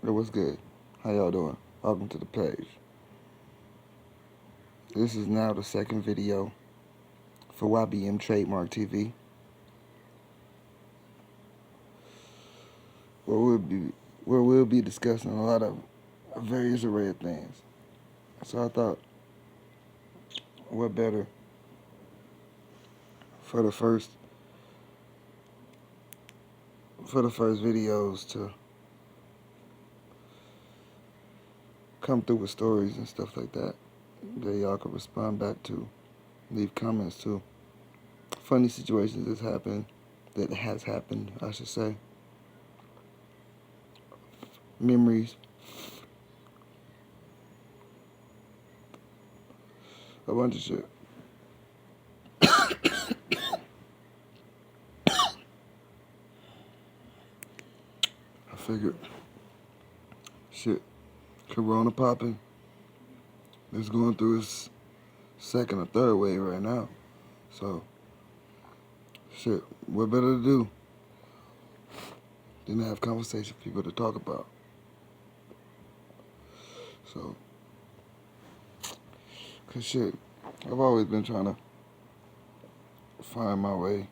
Hey, what's good? How y'all doing? Welcome to the page. This is now the second video for YBM Trademark TV, where we'll be discussing a lot of various array of things. So I thought, what better for the first videos to come through with stories and stuff like that y'all can respond back to, leave comments to. Funny situations that has happened, I should say. Memories, a bunch of shit. I figured, shit, Corona popping. It's going through its second or third wave right now. So, shit, what better to do than to have conversation with people to talk about? So, cause shit, I've always been trying to find my way,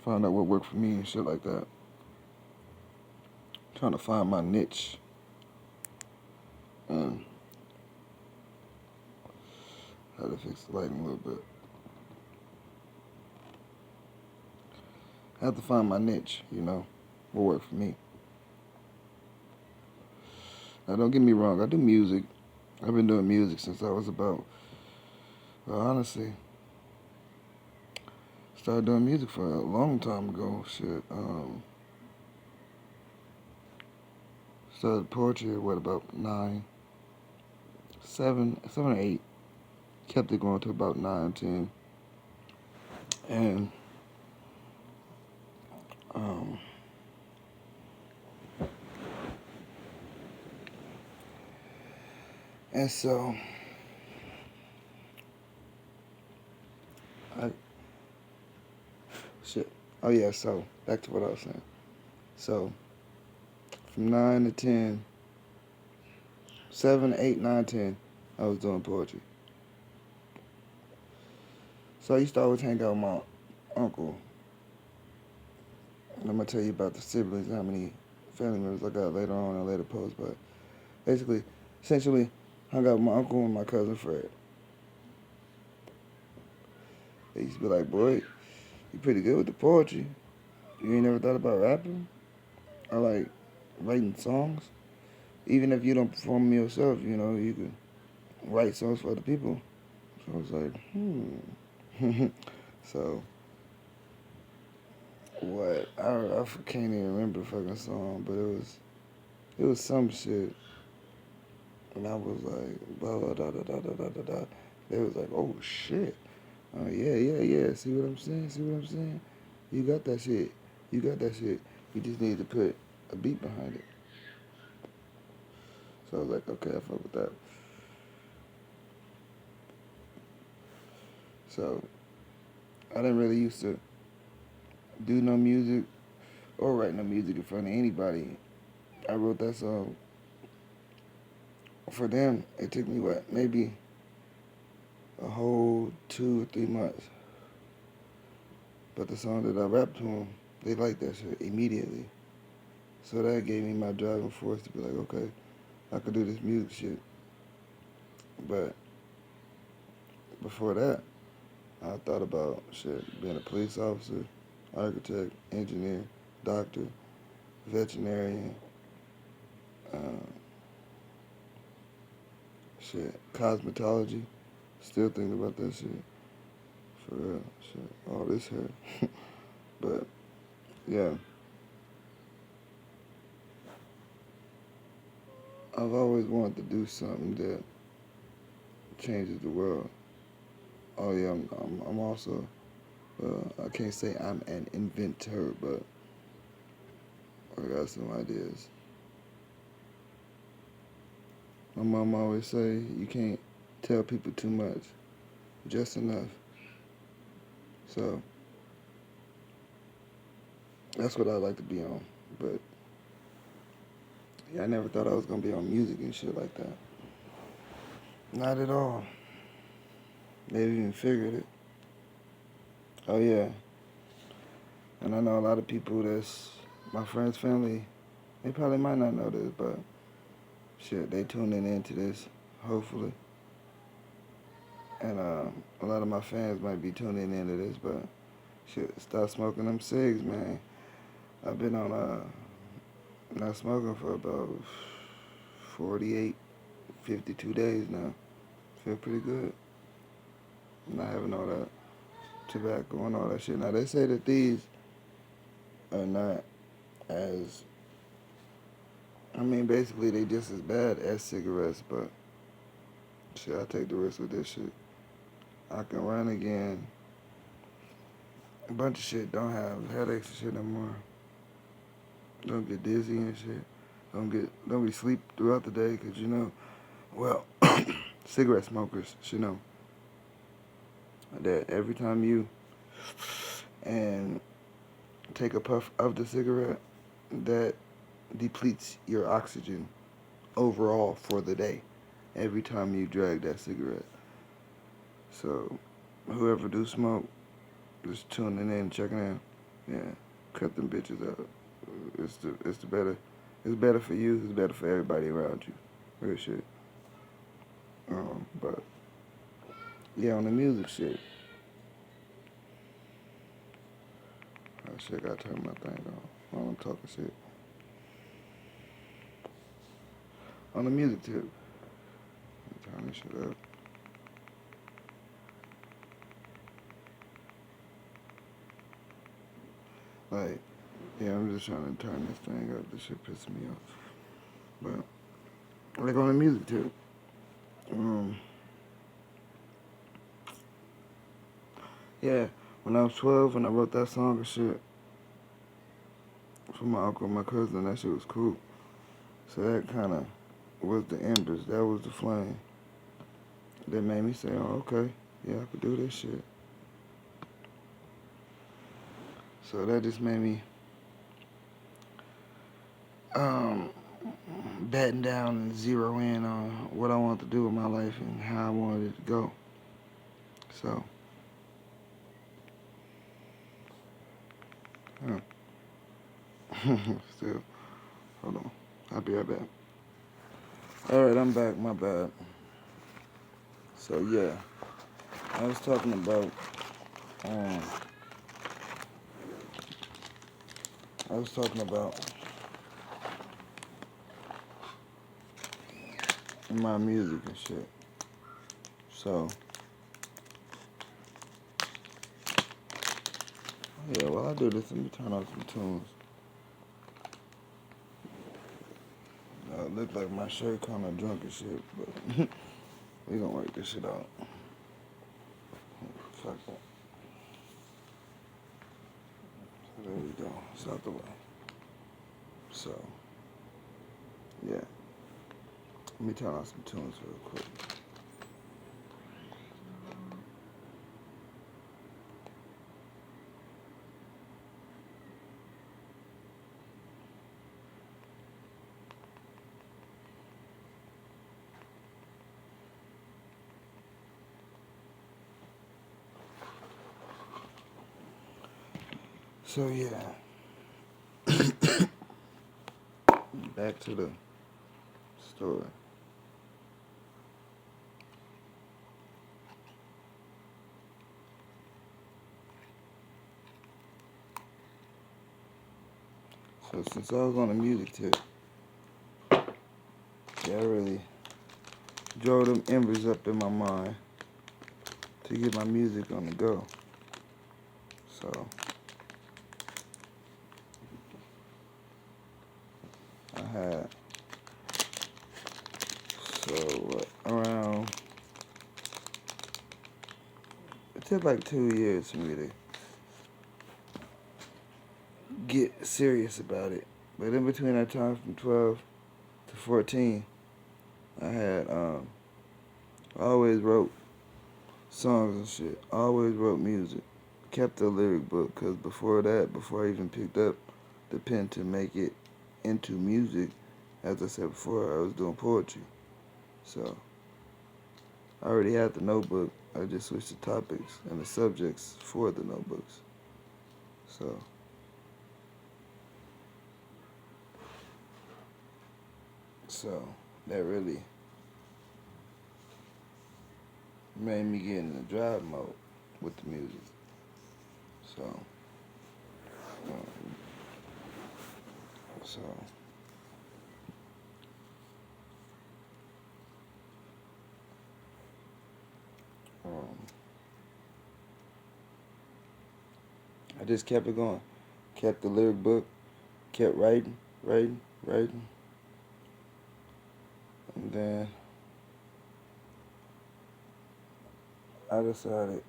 find out what worked for me and shit like that. Trying to find my niche. And I had to fix the lighting a little bit. I have to find my niche, what worked for me. Now, don't get me wrong, I do music. I've been doing music since I was about, well, honestly, started doing music for a long time ago. Shit, started poetry at about 7 or 8. Kept it going to about 9, 10. And, um, and so, shit. Oh yeah, so, back to what I was saying. So, from 9 to 10, 7, 8, 9, 10, I was doing poetry. So I used to always hang out with my uncle. And I'm going to tell you about the siblings, how many family members I got later on in a later post. But basically, essentially, hung out with my uncle and my cousin Fred. They used to be like, boy, you pretty good with the poetry. You ain't never thought about rapping? Or like writing songs? Even if you don't perform them yourself, you can write songs for other people. So I was like, So, what? I can't even remember the fucking song, but it was some shit. And I was like, blah, blah, da, da, da, da, da, da, da. They was like, oh, shit. Oh, yeah, yeah, yeah. See what I'm saying? See what I'm saying? You got that shit. You got that shit. You just need to put a beat behind it. So I was like, okay, I fuck with that. So I didn't really used to do no music or write no music in front of anybody. I wrote that song for them. It took me, maybe a whole 2 or 3 months. But the song that I rapped to them, they liked that shit immediately. So that gave me my driving force to be like, okay, I could do this music shit. But before that, I thought about shit, being a police officer, architect, engineer, doctor, veterinarian, uh, cosmetology. Still thinking about that shit. For real, shit. All this hair. But, yeah. I've always wanted to do something that changes the world. Oh yeah, I'm also, I can't say I'm an inventor, but I got some ideas. My mom always say you can't tell people too much, just enough. So that's what I like to be on. But Yeah, I never thought I was gonna be on music and shit like that. Not at all. Never even figured it. Oh yeah. And I know a lot of people that's my friends' family, they probably might not know this, but shit, they tuning into this, hopefully. And a lot of my fans might be tuning into this, but shit, stop smoking them cigs, man. I've been on not smoking for about 48, 52 days now. Feel pretty good. Not having all that tobacco and all that shit. Now they say that these are not as, I mean, basically they just as bad as cigarettes, but shit, I take the risk with this shit. I can run again. A bunch of shit. Don't have headaches and shit no more. Don't get dizzy and shit. Don't be sleep throughout the day, cause you know, well, cigarette smokers should know that every time you and take a puff of the cigarette, that depletes your oxygen overall for the day. Every time you drag that cigarette. So, whoever do smoke, just tuning in, checking in. Yeah, cut them bitches out. It's the better. It's better for you. It's better for everybody around you. Real shit. But yeah, on the music shit. Oh shit, gotta turn my thing on while I'm talking shit. On the music tip. Turn this shit up. Like, yeah, I'm just trying to turn this thing up. This shit pisses me off. But like on the music tip. Yeah, when I was 12 and I wrote that song and shit for my uncle and my cousin, that shit was cool. So that kind of was the embers. That was the flame that made me say, oh, okay, yeah, I could do this shit. So that just made me batten down and zero in on what I wanted to do with my life and how I wanted it to go. So, yeah. Still, hold on. I'll be right back. Alright, I'm back. My bad. So, yeah. I was talking about, um, my music and shit. So, yeah, while I do this, let me turn off some tunes. It look like my shirt kind of drunk and shit, but we gonna work this shit out. Fuck that. So there we go. It's out the way. So, yeah. Let me turn on some tunes real quick. So, yeah. Back to the story. So, since I was on the music tip, yeah, I really drove them embers up in my mind to get my music on the go. So, I had, around, it took like 2 years for me to get serious about it. But in between that time from 12 to 14, I had, I always wrote songs and shit. I always wrote music. Kept a lyric book, because before I even picked up the pen to make it into music, As I said before, I was doing poetry. So I already had the notebook. I just switched the topics and the subjects for the notebooks. So so that really made me get in the drive mode with the music. So um, so um, I just kept it going. Kept the lyric book, kept writing, and then I decided